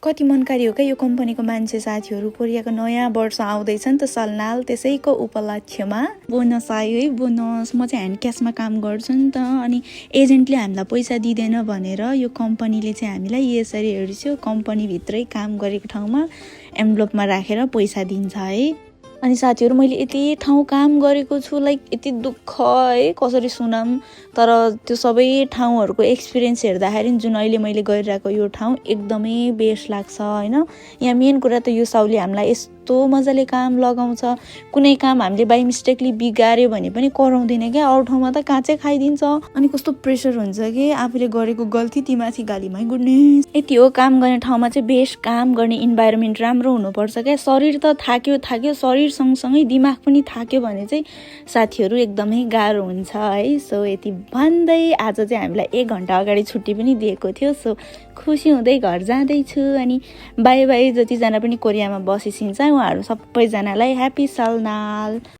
कति मनकारी हो क्या यो कम्पनीको मान्छे साथीहरू। कोरियाको नयाँ वर्ष आउँदैछ नि त सलनाल, त्यसैको उपलक्ष्यमा बोनस आयो है। बोनस म चाहिँ ह्यान्ड क्यासमा काम गर्छु नि त, अनि एजेन्टले हामीलाई पैसा दिँदैन भनेर यो कम्पनीले चाहिँ हामीलाई यसरी हेर्छु कम्पनीभित्रै काम गरेको ठाउँमा एन्भलपमा राखेर पैसा दिन्छ है। अनि साथीहरू मैले यति ठाउँ काम गरेको छु, लाइक यति दुःख है कसरी सुनाऊँ, तर त्यो सबै ठाउँहरूको एक्सपिरियन्स हेर्दाखेरि जुन अहिले मैले गरिरहेको यो ठाउँ एकदमै बेस्ट लाग्छ होइन। यहाँ मेन कुरा त यो साउले हामीलाई यस्तो मजाले काम लगाउँछ, कुनै काम हामीले बाई मिस्टेकली बिगाऱ्यो भने पनि कराउँदैन क्या, अरू ठाउँमा त काँचै खाइदिन्छ। अनि कस्तो प्रेसर हुन्छ कि आफूले गरेको गल्ती तीमाथि गालीमै गुड्ने। यति हो, काम गर्ने ठाउँमा चाहिँ बेस्ट काम गर्ने इन्भाइरोमेन्ट राम्रो हुनुपर्छ क्या। शरीर त थाक्यो शरीर सँगसँगै दिमाग पनि थाक्यो भने चाहिँ साथीहरू एकदमै गाह्रो हुन्छ है। सो यति भन्दै आज चाहिँ हामीलाई 1 घन्टा अगाडि छुट्टी पनि दिएको थियो। सो खुसी हुँदै घर जाँदैछु। अनि बाई बाई जतिजना पनि कोरियामा बसिसिन्छ उहाँहरू सबैजनालाई ह्याप्पी सलनाल।